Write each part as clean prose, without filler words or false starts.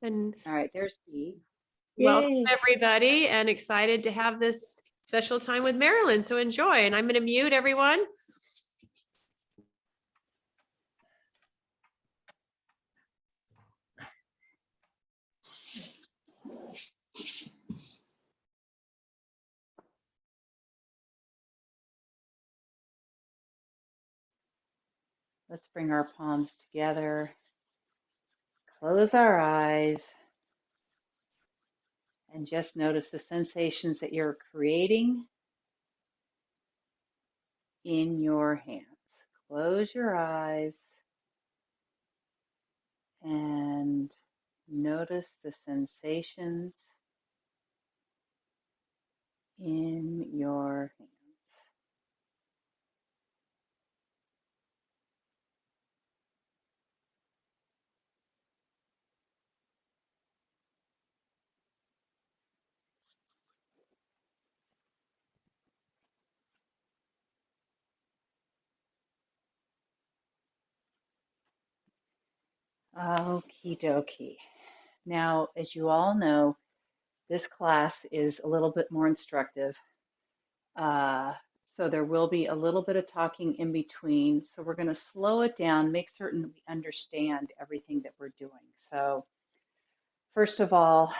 And All right, there's B. welcome Yay. everybody, and excited to have this special time with Marilyn. So enjoy. And I'm going to mute everyone. Let's bring our palms together, close our eyes, and just notice the sensations that you're creating in your hands. Close your eyes and notice the sensations in your hands. Okie dokie. Now, as you all know, this class is a little bit more instructive. So there will be a little bit of talking in between. So we're going to slow it down, make certain that we understand everything that we're doing. So first of all,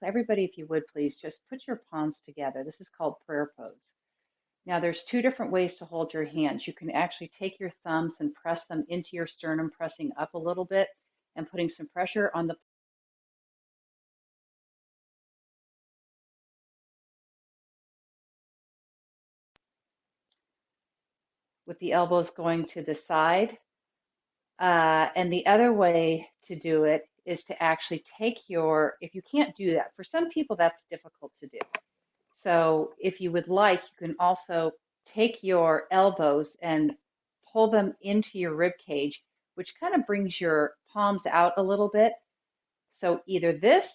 everybody, if you would please just put your palms together. This is called prayer pose. Now there's two different ways to hold your hands. You can actually take your thumbs and press them into your sternum, pressing up a little bit and putting some pressure on the with the elbows going to the side. And the other way to do it is to actually take if you can't do that, for some people that's difficult to do. So if you would like, you can also take your elbows and pull them into your rib cage, which kind of brings your palms out a little bit. So either this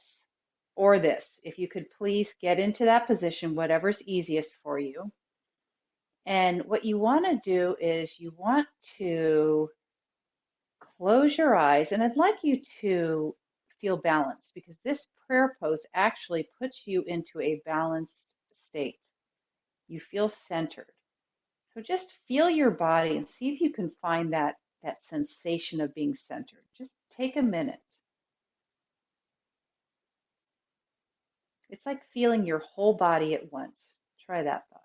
or this. If you could please get into that position, whatever's easiest for you. And what you want to do is you want to close your eyes, and I'd like you to feel balanced because this prayer pose actually puts you into a balanced state. You feel centered. So just feel your body and see if you can find that sensation of being centered. Just take a minute. It's like feeling your whole body at once. Try that thought.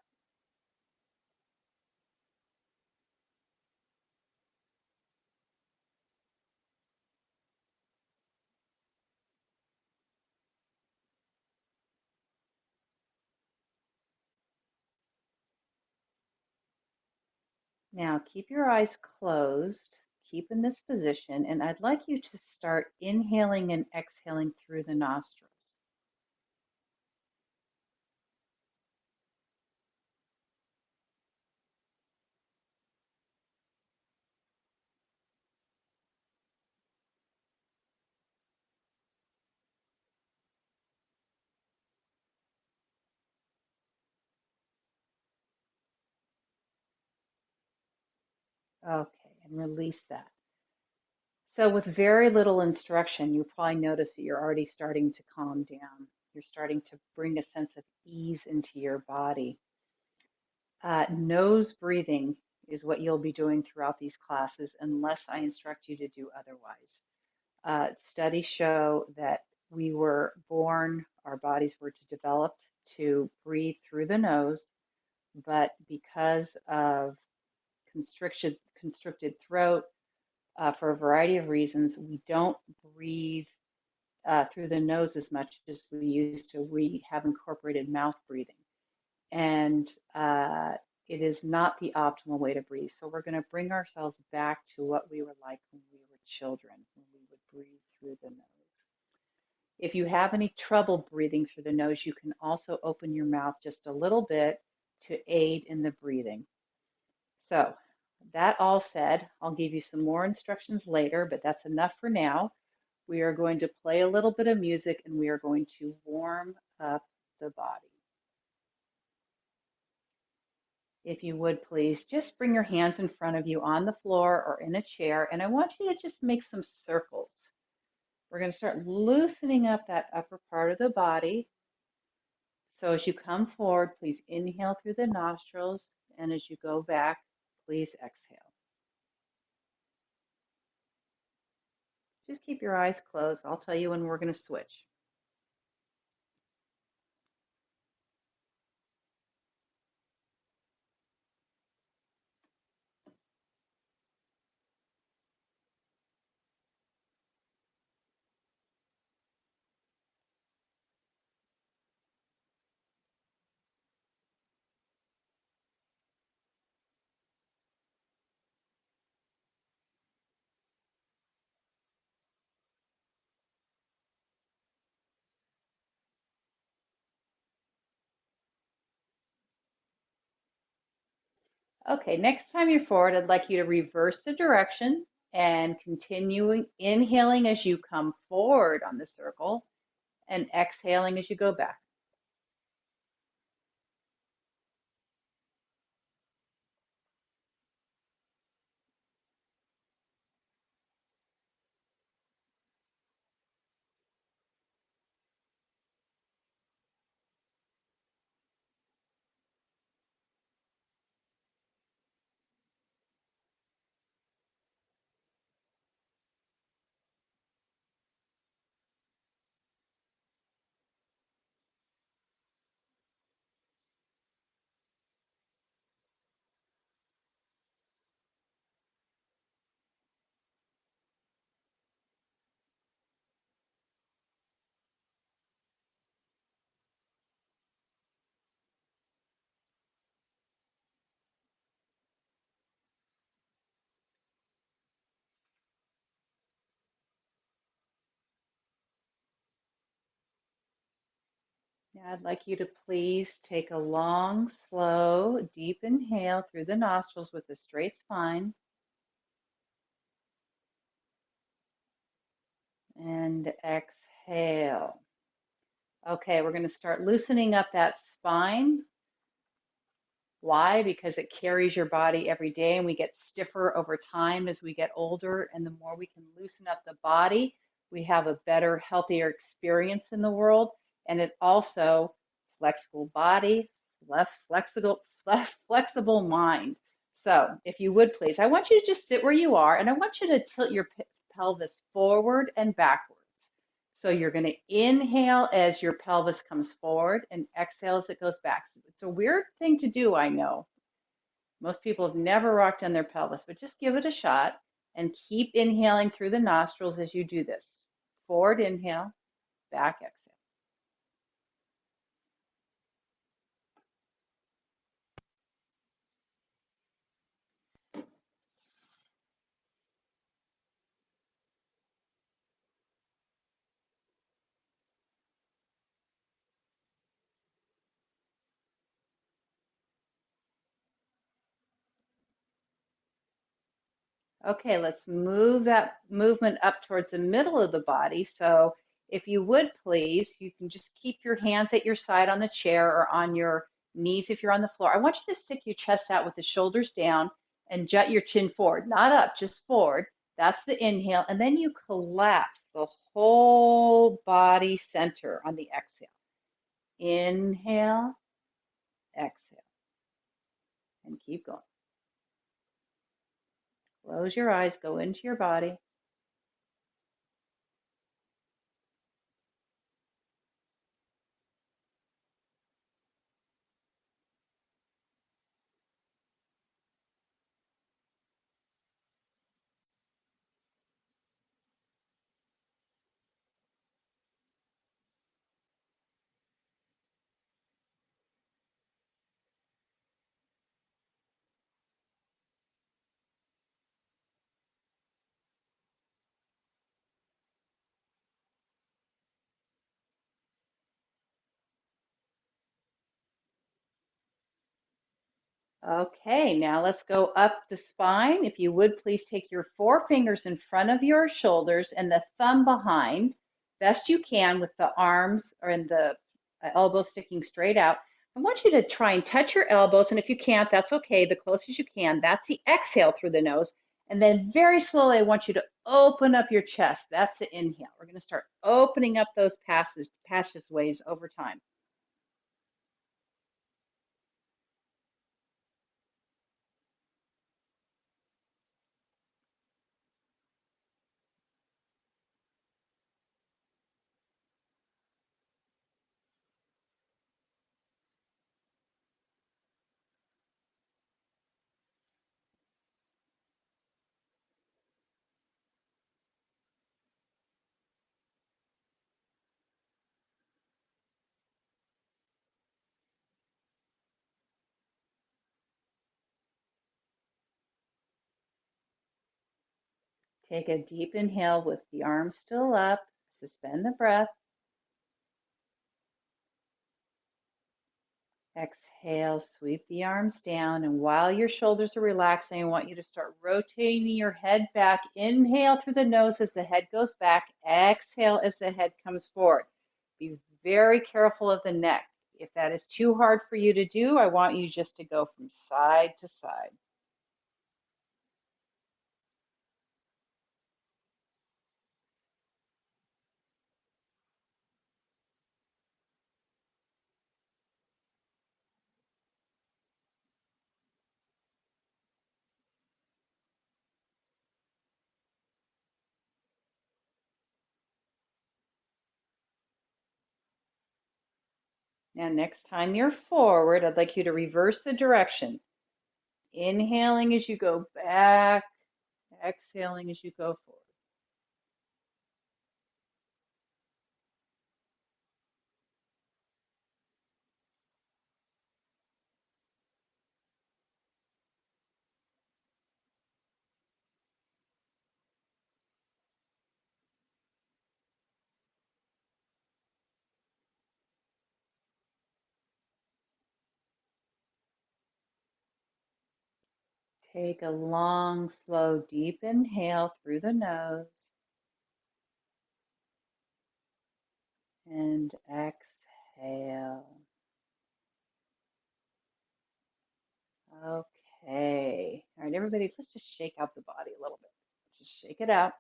Now keep your eyes closed, keep in this position, and I'd like you to start inhaling and exhaling through the nostrils. Okay, and release that. So with very little instruction, you probably notice that you're already starting to calm down. You're starting to bring a sense of ease into your body. Nose breathing is what you'll be doing throughout these classes unless I instruct you to do otherwise. Studies show that we were born, our bodies were developed to breathe through the nose, but because of constricted throat, for a variety of reasons, we don't breathe through the nose as much as we used to. We have incorporated mouth breathing, and it is not the optimal way to breathe. So we're going to bring ourselves back to what we were like when we were children, when we would breathe through the nose. If you have any trouble breathing through the nose, you can also open your mouth just a little bit to aid in the breathing. So that all said, I'll give you some more instructions later, but that's enough for now. We are going to play a little bit of music and we are going to warm up the body. If you would please, just bring your hands in front of you on the floor or in a chair, and I want you to just make some circles. We're going to start loosening up that upper part of the body. So as you come forward, please inhale through the nostrils, and as you go back, please exhale. Just keep your eyes closed. I'll tell you when we're going to switch. Okay, next time you're forward, I'd like you to reverse the direction and continuing inhaling as you come forward on the circle and exhaling as you go back. Now I'd like you to please take a long, slow, deep inhale through the nostrils with a straight spine and exhale. Okay, we're going to start loosening up that spine. Why? Because it carries your body every day and we get stiffer over time as we get older. And the more we can loosen up the body, we have a better, healthier experience in the world. And it also, flexible body, less flexible mind. So if you would please, I want you to just sit where you are and I want you to tilt your pelvis forward and backwards. So you're going to inhale as your pelvis comes forward and exhale as it goes back. It's a weird thing to do, I know. Most people have never rocked on their pelvis, but just give it a shot and keep inhaling through the nostrils as you do this. Forward inhale, back exhale. Okay, let's move that movement up towards the middle of the body. So if you would please, you can just keep your hands at your side on the chair or on your knees if you're on the floor. I want you to stick your chest out with the shoulders down and jut your chin forward, not up, just forward. That's the inhale. And then you collapse the whole body center on the exhale. Inhale, exhale, and keep going. Close your eyes, go into your body. Okay, now let's go up the spine. If you would please take your four fingers in front of your shoulders and the thumb behind, best you can with the arms or in the elbows sticking straight out. I want you to try and touch your elbows, and if you can't, that's okay, the closest you can. That's the exhale through the nose. And then very slowly, I want you to open up your chest. That's the inhale. We're going to start opening up those passageways over time. Take a deep inhale with the arms still up. Suspend the breath. Exhale, sweep the arms down. And while your shoulders are relaxing, I want you to start rotating your head back. Inhale through the nose as the head goes back. Exhale as the head comes forward. Be very careful of the neck. If that is too hard for you to do, I want you just to go from side to side. Now, next time you're forward, I'd like you to reverse the direction. Inhaling as you go back, exhaling as you go forward. Take a long, slow, deep inhale through the nose and exhale. Okay. All right, everybody, let's just shake out the body a little bit. Just shake it out.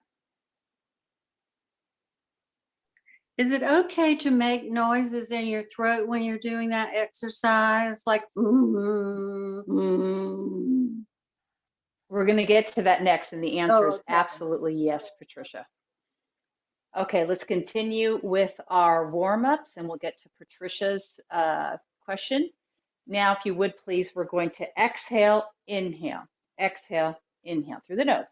Is it okay to make noises in your throat when you're doing that exercise? Like, We're going to get to that next, and the answer Oh, is okay. absolutely yes, Patricia. Okay, let's continue with our warm-ups, and we'll get to Patricia's question. Now, if you would please, we're going to exhale, inhale, exhale, inhale through the nose.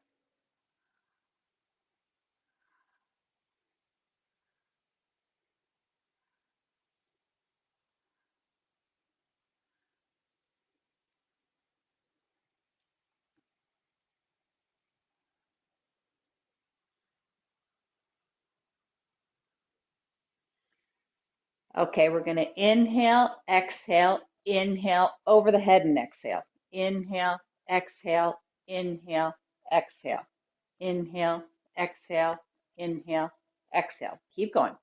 Okay, we're going to inhale, inhale over the head and exhale. Inhale, exhale, inhale, exhale. Inhale, exhale, inhale, exhale. Keep going.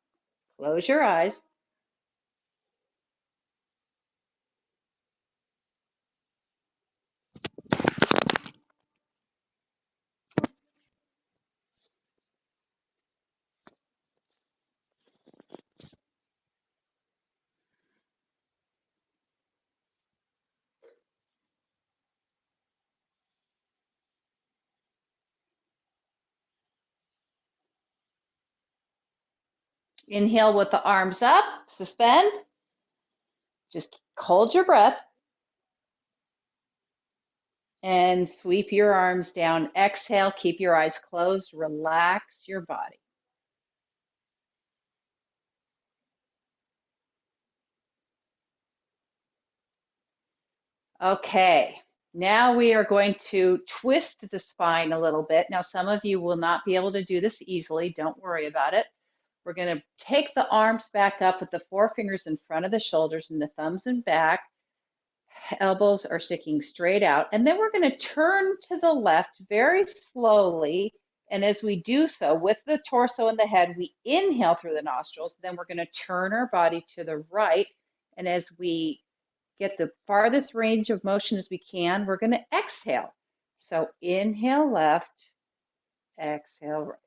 Close your eyes. Inhale with the arms up, suspend. Just hold your breath and sweep your arms down. Exhale, keep your eyes closed, relax your body. Okay, now we are going to twist the spine a little bit. Now, some of you will not be able to do this easily. Don't worry about it. We're going to take the arms back up with the forefingers in front of the shoulders and the thumbs in back. Elbows are sticking straight out. And then we're going to turn to the left very slowly. And as we do so, with the torso and the head, we inhale through the nostrils. Then we're going to turn our body to the right. And as we get the farthest range of motion as we can, we're going to exhale. So inhale left, exhale right.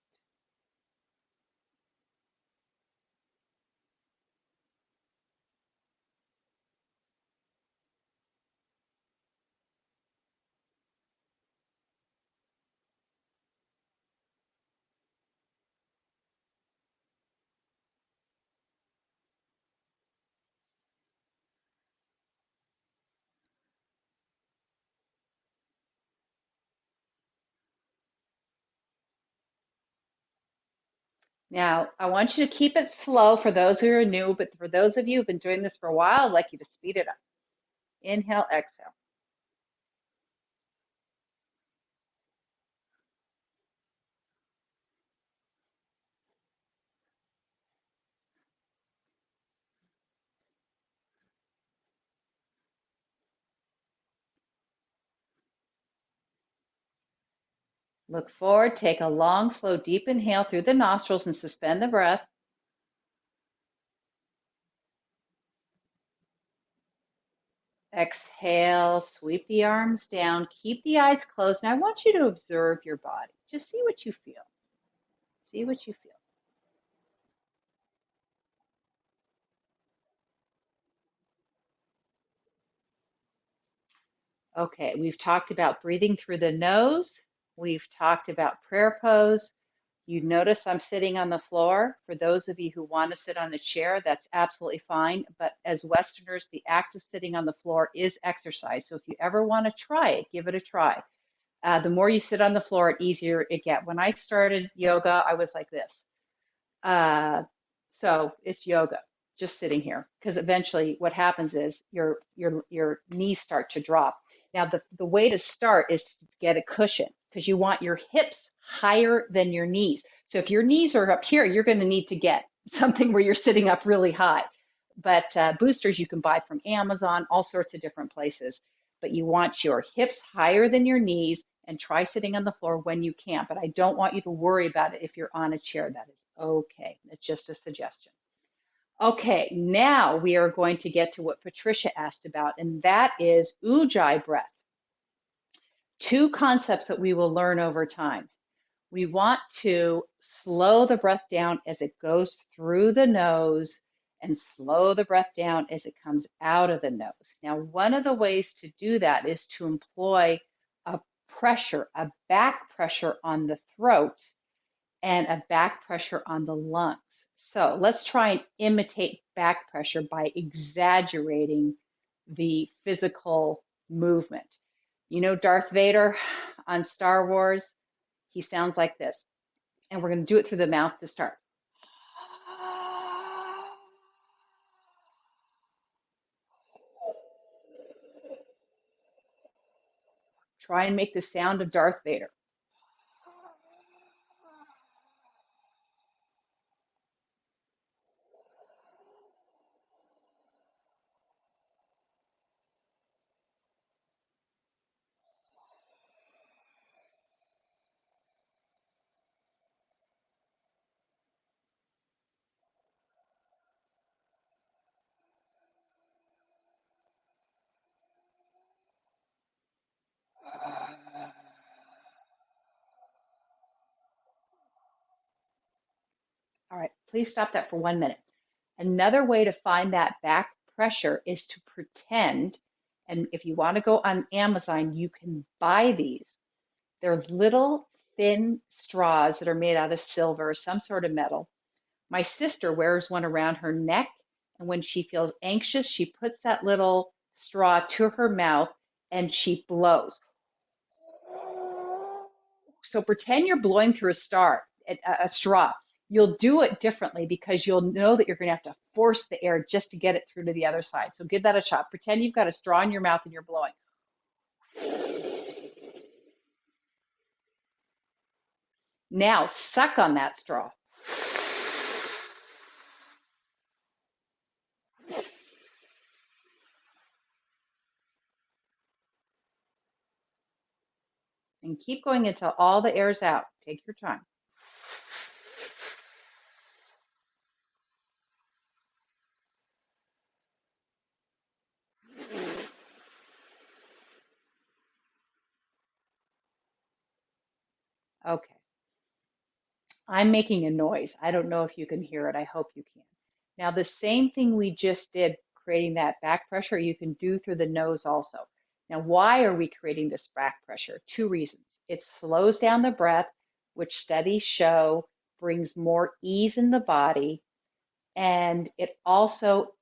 Now, I want you to keep it slow for those who are new, but for those of you who've been doing this for a while, I'd like you to speed it up. Inhale, exhale. Look forward, take a long, slow, deep inhale through the nostrils and suspend the breath. Exhale, sweep the arms down, keep the eyes closed. Now I want you to observe your body. Just see what you feel. See what you feel. Okay, we've talked about breathing through the nose. We've talked about prayer pose. You notice I'm sitting on the floor. For those of you who want to sit on a chair, that's absolutely fine. But as Westerners, the act of sitting on the floor is exercise. So if you ever want to try it, give it a try. The more you sit on the floor, the easier it gets. When I started yoga, I was like this. So it's yoga, just sitting here, because eventually what happens is your knees start to drop. Now the way to start is to get a cushion because you want your hips higher than your knees. So if your knees are up here, you're going to need to get something where you're sitting up really high. But boosters you can buy from Amazon, all sorts of different places. But you want your hips higher than your knees and try sitting on the floor when you can. But I don't want you to worry about it if you're on a chair. That is okay. It's just a suggestion. Okay, now we are going to get to what Patricia asked about, and that is Ujjayi breath. Two concepts that we will learn over time. We want to slow the breath down as it goes through the nose and slow the breath down as it comes out of the nose. Now, one of the ways to do that is to employ a pressure, a back pressure on the throat and a back pressure on the lungs. So let's try and imitate back pressure by exaggerating the physical movement. You know Darth Vader on Star Wars? He sounds like this. And we're going to do it through the mouth to start. Try and make the sound of Darth Vader. All right, please stop that for 1 minute. Another way to find that back pressure is to pretend, and if you want to go on Amazon, you can buy these. They're little thin straws that are made out of silver, some sort of metal. My sister wears one around her neck, and when she feels anxious, she puts that little straw to her mouth and she blows. So pretend you're blowing through a straw. You'll do it differently because you'll know that you're going to have to force the air just to get it through to the other side. So give that a shot. Pretend you've got a straw in your mouth and you're blowing. Now suck on that straw. And keep going until all the air's out. Take your time. Okay. I'm making a noise. I don't know if you can hear it. I hope you can. Now, the same thing we just did, creating that back pressure, you can do through the nose also. Now, why are we creating this back pressure? Two reasons. It slows down the breath, which studies show brings more ease in the body, and it also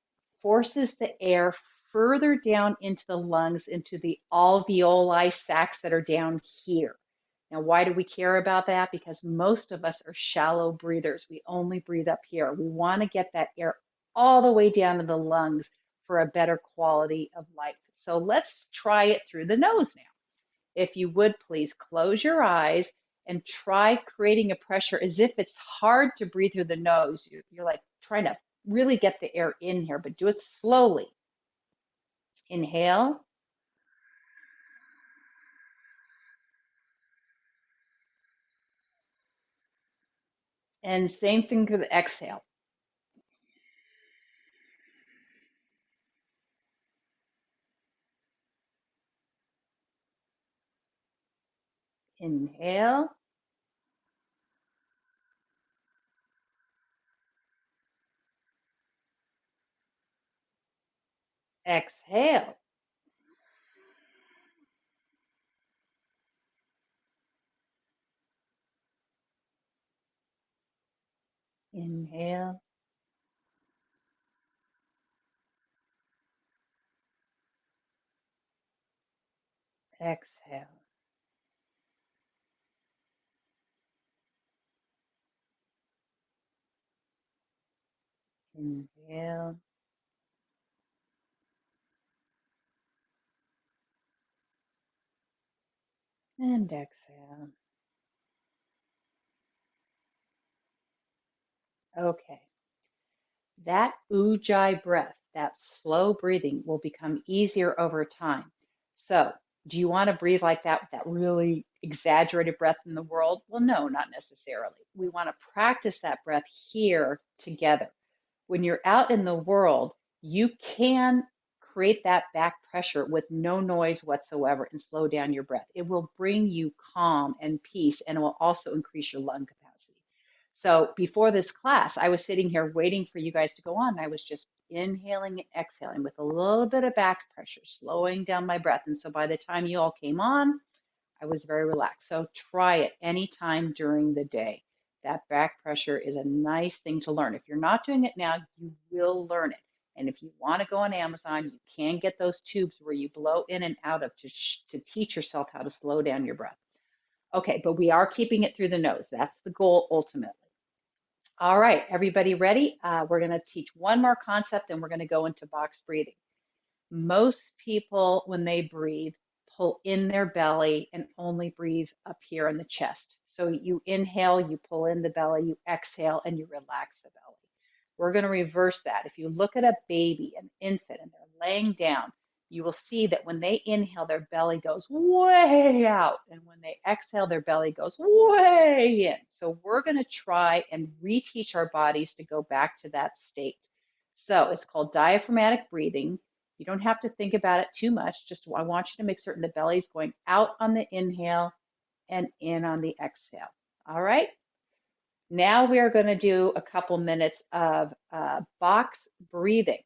forces the air further down into the lungs, into the alveoli sacs that are down here. Now, why do we care about that? Because most of us are shallow breathers. We only breathe up here. We want to get that air all the way down to the lungs for a better quality of life. So let's try it through the nose now. If you would please close your eyes and try creating a pressure as if it's hard to breathe through the nose. You're like trying to really get the air in here, but do it slowly. Inhale. And same thing for the exhale. Inhale. Exhale. Inhale. Exhale. Inhale. And exhale. Okay. That ujjayi breath, that slow breathing, will become easier over time. So, do you want to breathe like that with that really exaggerated breath in the world? Well, no, not necessarily. We want to practice that breath here together. When you're out in the world, you can create that back pressure with no noise whatsoever and slow down your breath. It will bring you calm and peace, and it will also increase your lung capacity. So before this class, I was sitting here waiting for you guys to go on. I was just inhaling and exhaling with a little bit of back pressure, slowing down my breath. And so by the time you all came on, I was very relaxed. So try it anytime during the day. That back pressure is a nice thing to learn. If you're not doing it now, you will learn it. And if you want to go on Amazon, you can get those tubes where you blow in and out of to teach yourself how to slow down your breath. Okay, but we are keeping it through the nose. That's the goal ultimately. All right, everybody ready? We're going to teach one more concept and we're going to go into box breathing. Most people, when they breathe, pull in their belly and only breathe up here in the chest. So you inhale, you pull in the belly, you exhale, and you relax the belly. We're going to reverse that. If you look at a baby, an infant, and they're laying down, you will see that when they inhale, their belly goes way out. And when they exhale, their belly goes way in. So we're going to try and reteach our bodies to go back to that state. So it's called diaphragmatic breathing. You don't have to think about it too much. Just I want you to make certain the belly's going out on the inhale and in on the exhale. All right. Now we are going to do a couple minutes of box breathing.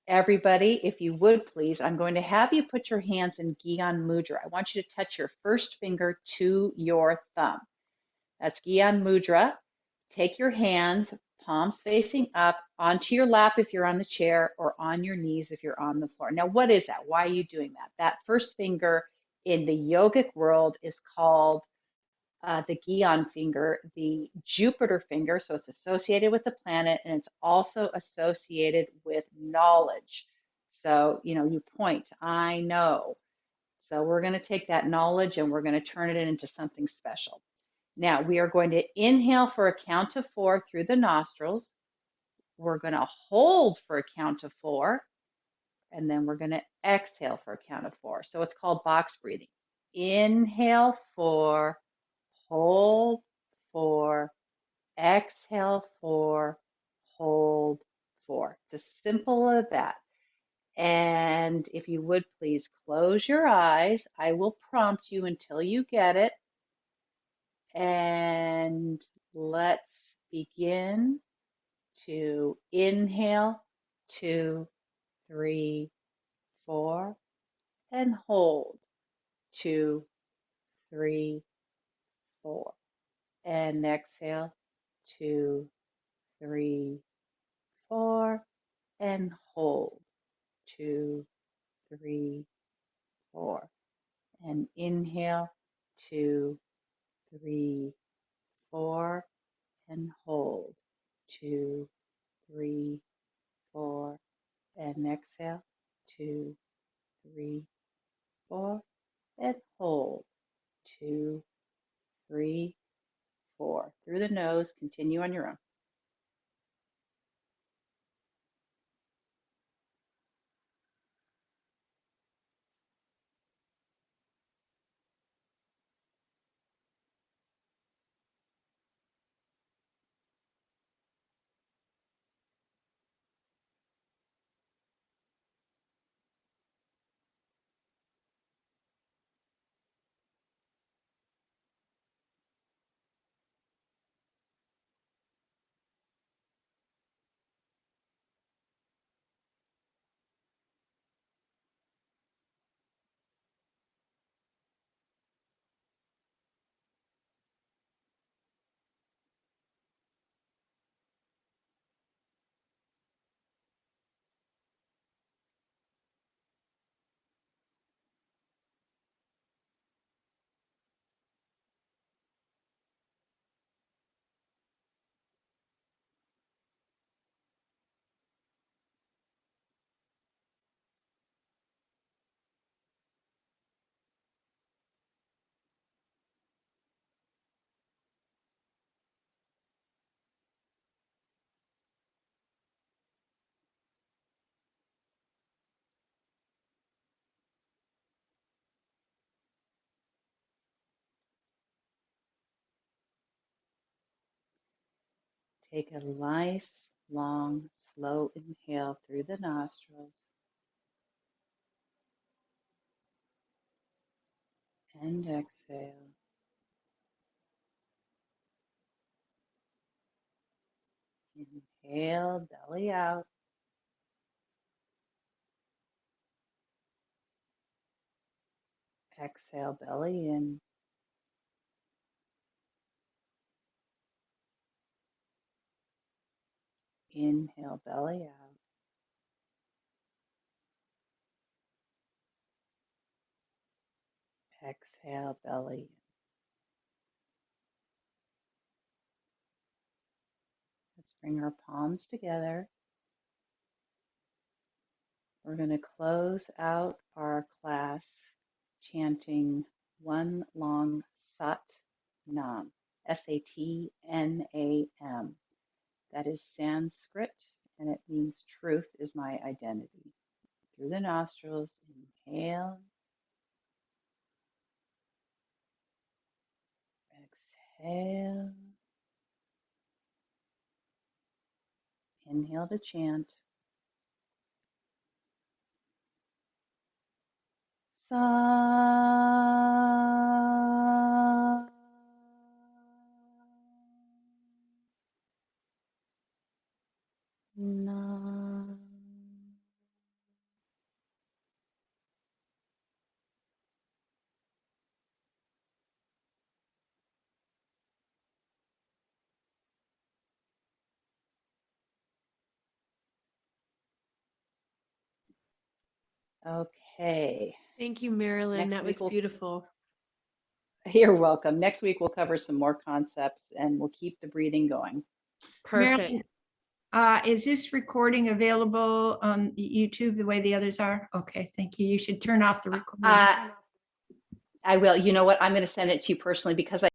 Everybody, if you would please, I'm going to have you put your hands in Gyan Mudra. I want you to touch your first finger to your thumb. That's Gyan Mudra. Take your hands, palms facing up, onto your lap if you're on the chair, or on your knees if you're on the floor. Now, what is that? Why are you doing that? That first finger in the yogic world is called the Gyan finger, the Jupiter finger. So it's associated with the planet and it's also associated with knowledge. So, you point, I know. So we're going to take that knowledge and we're going to turn it into something special. Now we are going to inhale for a count of 4 through the nostrils. We're going to hold for a count of 4. And then we're going to exhale for a count of 4. So it's called box breathing. Inhale 4, hold 4, exhale 4, hold 4. It's as simple as that. And if you would please close your eyes, I will prompt you until you get it. And let's begin to inhale, 2, 3, 4, and hold, 2, 3, 4. And exhale, 2, 3, 4, and hold, 2, 3, 4. And inhale, 2, 3, 4, and hold, 2, 3, 4, and exhale, 2, 3, 4, and hold, 2, 3, 4. Through the nose, continue on your own. Take a nice, long, slow inhale through the nostrils and exhale. Inhale, belly out. Exhale, belly in. Inhale, belly out. Exhale, belly in. Let's bring our palms together. We're going to close out our class chanting one long Sat Nam, Satnam. That is Sanskrit, and it means truth is my identity. Through the nostrils, inhale, exhale. Inhale to chant. Sa Nam. Okay. Thank you, Marilyn. Next That was week we'll beautiful. You're welcome. Next week we'll cover some more concepts and we'll keep the breathing going. Perfect. Marilyn, is this recording available on the YouTube the way the others are? Okay, thank you. You should turn off the recording. I will. You know what? I'm going to send it to you personally because